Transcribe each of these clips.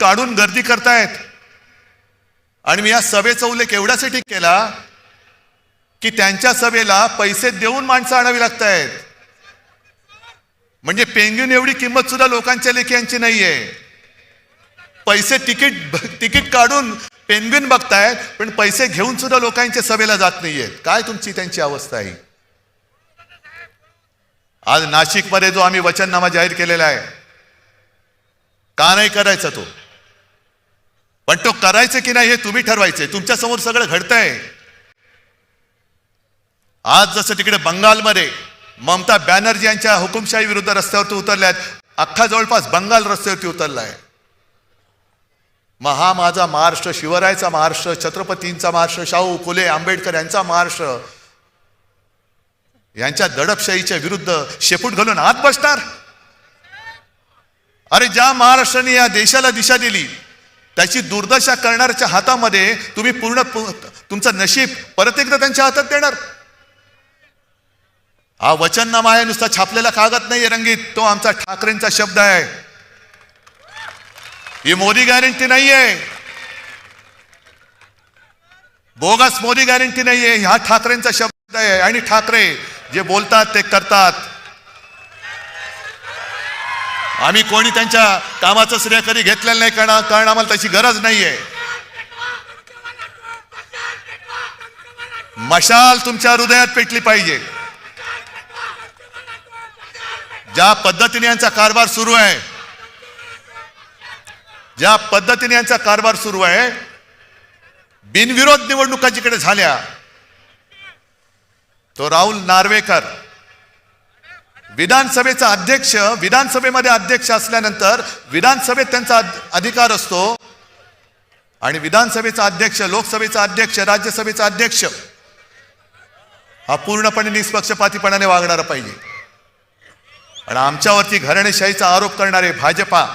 काढून गर्दी करतायत. आणि मी या सभेचा उल्लेख एवढ्यासाठी केला की त्यांच्या सभेला पैसे देऊन माणसं आणावी लागतायत. म्हणजे पेंग्विन एवढी किंमत सुद्धा लोकांच्या लेखी नाहीये. पैसे तिकीट काढून पेंग्विन बघतायत, पण पैसे घेऊन सुद्धा लोकांच्या सभेला जात नाहीयेत. काय तुमची त्यांची अवस्था आहे. आज नाशिकमध्ये जो आम्ही वचननामा जाहीर केलेला आहे, का नाही करायचा तो, पण तो करायचं की नाही हे तुम्ही ठरवायचंय. तुमच्या समोर सगळं घडतंय. आज जसं तिकडे बंगालमध्ये ममता बॅनर्जी यांच्या हुकुमशाही विरुद्ध रस्त्यावरती उतरल्यात, अख्खा जवळपास बंगाल रस्त्यावरती उतरलाय. मग हा माझा महाराष्ट्र, शिवरायाचा महाराष्ट्र, छत्रपतींचा महाराष्ट्र, शाहू फुले आंबेडकर यांचा महाराष्ट्र, यांच्या दडपशाहीच्या विरुद्ध शेपूट घालून आत बसणार. अरे ज्या महाराष्ट्राने या देशाला दिशा दिली, त्याची दुर्दशा करणाऱ्याच्या हातामध्ये तुम्ही पूर्ण तुमचं नशीब परत एकदा त्यांच्या हातात देणार. हा वचननामा आहे, नुसता छापलेला कागद नाहीये रंगीत. तो आमचा ठाकरेंचा शब्द आहे. ही मोदी गॅरंटी नाहीये, बोगस मोदी गॅरंटी नाहीये. हा ठाकरेंचा शब्द आहे. आणि ठाकरे जे बोलतात ते करतात. आम्ही कोणी त्यांच्या कामाचं श्रेय कधी घेतलेलं नाही, कारण आम्हाला त्याची गरज नाहीये. मशाल तुमच्या हृदयात पेटली पाहिजे. ज्या पद्धतीने यांचा कारभार सुरू आहे, ज्या पद्धतीने यांचा कारभार सुरू आहे, बिनविरोध निवडणुका जिकडे झाल्या, तो राहुल नार्वेकर विधानसभेचा अध्यक्ष, विधानसभेमध्ये अध्यक्ष असल्यानंतर विधानसभेत त्यांचा अधिकार असतो. आणि विधानसभेचा अध्यक्ष, लोकसभेचा अध्यक्ष, राज्यसभेचा अध्यक्ष हा पूर्णपणे निष्पक्षपातीपणाने वागणारा पाहिजे. आणि आमच्यावरती घराणेशाहीचा आरोप करणारे भाजपा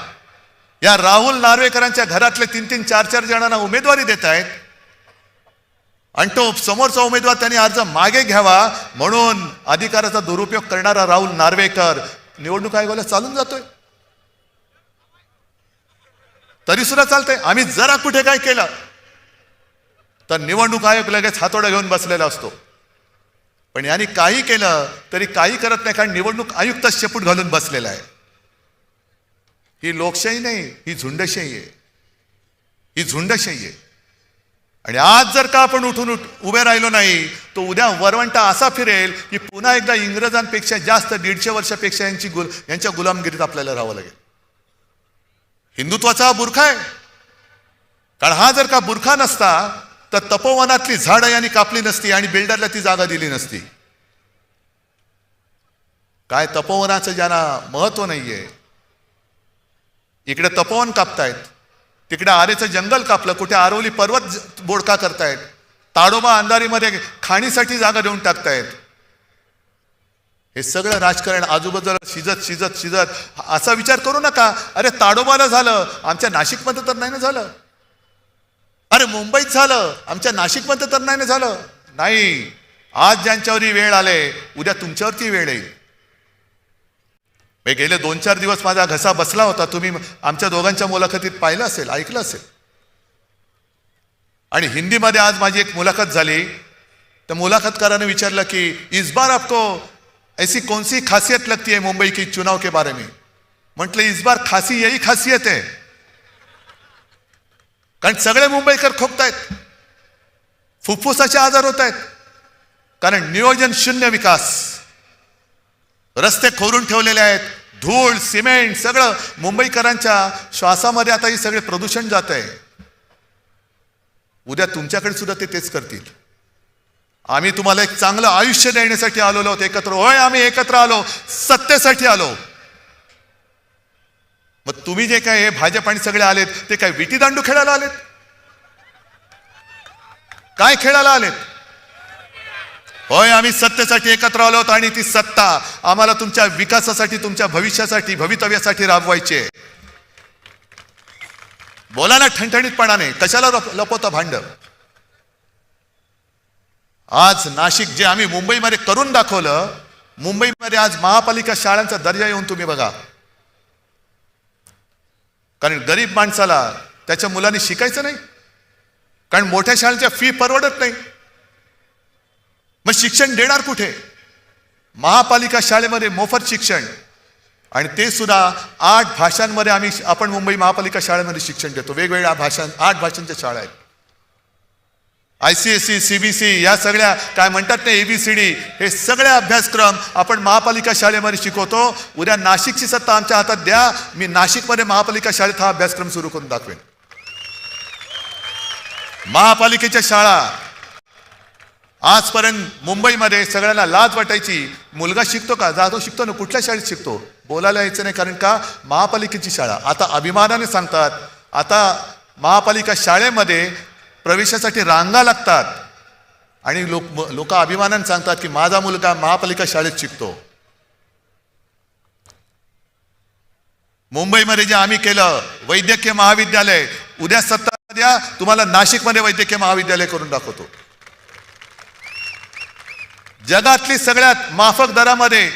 या राहुल नार्वेकरांच्या घरातले 3-3, 4-4 जणांना उमेदवारी देत आहेत. आणि तो समोरचा उमेदवार त्यांनी अर्ज मागे घ्यावा म्हणून अधिकाराचा दुरुपयोग करणारा राहुल नार्वेकर निवडणूक आयोगाला चालून जातोय. तरी सुद्धा चालतंय. आम्ही जरा कुठे काय केलं तर निवडणूक आयोग लगेच हातोडा घेऊन बसलेला असतो. पण यांनी काही केलं तरी काही करत नाही, कारण निवडणूक आयुक्त शेपूट घालून बसलेला आहे. ही लोकशाही नाही, ही झुंडशाही आहे. ही झुंडशाही आहे. आणि आज जर का आपण उठून उभे राहिलो नाही, तो उद्या वरवंटा असा फिरेल की पुन्हा एकदा इंग्रजांपेक्षा जास्त 150 वर्षापेक्षा यांच्या गुलामगिरीत आपल्याला राहावं लागेल. हिंदुत्वाचा हा बुरखा आहे. कारण हा जर का बुरखा नसता तर तपोवनातली झाडं यांनी कापली नसती आणि बिल्डरला ती जागा दिली नसती. काय तपोवनाचं ज्यांना महत्व नाहीये, इकडे तपोवन कापतायत, तिकडे आरेचं जंगल कापलं, कुठे आरवली पर्वत बोडका करतायत, ताडोबा अंधारीमध्ये खाणीसाठी जागा देऊन टाकतायत. हे सगळं राजकारण आजूबाजूला शिजत असा विचार करू नका. अरे ताडोबाला झालं, आमच्या नाशिकमध्ये तर नाही ना झालं. अरे मुंबईत झालं, आमच्या नाशिकमध्ये तर नाही ना झालं. नाही, आज ज्यांच्यावरही वेळ आले, उद्या तुमच्यावरती वेळ येईल. गेले 2-4 दिवस माझा घसा बसला होता. तुम्ही आमच्या दोघांच्या मुलाखतीत पाहिलं असेल, ऐकलं असेल. आणि हिंदीमध्ये आज माझी एक मुलाखत झाली. तर मुलाखतकाराने विचारलं की इस बार आपको ऐसी कौन सी खासियत लगती है मुंबई की चुनाव के बारे में. म्हटलं इस बार खासी यही खासियत है, कारण सगळे मुंबईकर खोकतायत, फुफ्फुसाचे आजार होत आहेत. कारण नियोजन शून्य विकास, रस्ते खोरून ठेवलेले आहेत, धूळ सिमेंट सगळं मुंबईकरांच्या श्वासामध्ये. आता हे सगळे प्रदूषण जात आहे. उद्या तुमच्याकडे सुद्धा ते तेच करतील. आम्ही तुम्हाला एक चांगलं आयुष्य देण्यासाठी आलेलो आहोत एकत्र. होय, आम्ही एकत्र आलो, सत्तेसाठी आलो. मग तुम्ही जे काय हे भाजप आणि सगळे आलेत ते काय विटी दांडू खेळायला आलेत? काय खेळायला आलेत? होय, आम्ही सत्तेसाठी एकत्र आलो आहोत आणि ती सत्ता आम्हाला तुमच्या विकासासाठी, तुमच्या भविष्यासाठी, भवितव्यासाठी राबवायची आहे. बोला ना ठणठणीतपणाने, कशाला लपवता भांड. आज नाशिक जे आम्ही मुंबईमध्ये करून दाखवलं, मुंबईमध्ये आज महापालिका शाळांचा दर्जा येऊन तुम्ही बघा. कारण गरीब माणसाला त्याच्या मुलांनी शिकायचं नाही, कारण मोठ्या शाळेच्या फी परवडत नाही. मग शिक्षण देणार कुठे? महापालिका शाळेमध्ये मोफत शिक्षण, आणि ते सुद्धा 8 भाषांमध्ये आपण मुंबई महापालिका शाळेमध्ये शिक्षण देतो. वेगवेगळ्या 8 भाषांच्या शाळा आहेत. ICSE, CBSE या सगळ्या काय म्हणतात ते ABCD, हे सगळे अभ्यासक्रम आपण महापालिका शाळेमध्ये शिकवतो. उद्या नाशिकची सत्ता आमच्या हातात द्या, मी नाशिकमध्ये महापालिका शाळेत हा अभ्यासक्रम सुरू करून दाखवेन. महापालिकेच्या शाळा आजपर्यंत मुंबईमध्ये सगळ्यांना लाज वाटायची, मुलगा शिकतो का? जातो शिकतो ना, कुठल्या शाळेत शिकतो? बोलायला यायचं नाही, कारण का? महापालिकेची शाळा. आता अभिमानाने सांगतात, आता महापालिका शाळेमध्ये प्रवेशासाठी रांगा लागतात, आणि लोक अभिमानाने सांगतात की माझा मुलगा महापालिका शाळेत शिकतो. मुंबईमध्ये जे आम्ही केलं वैद्यकीय महाविद्यालय, उद्या सत्ता द्या, तुम्हाला नाशिकमध्ये वैद्यकीय महाविद्यालय करून दाखवतो. जगातली सगळ्यात माफक दरामध्ये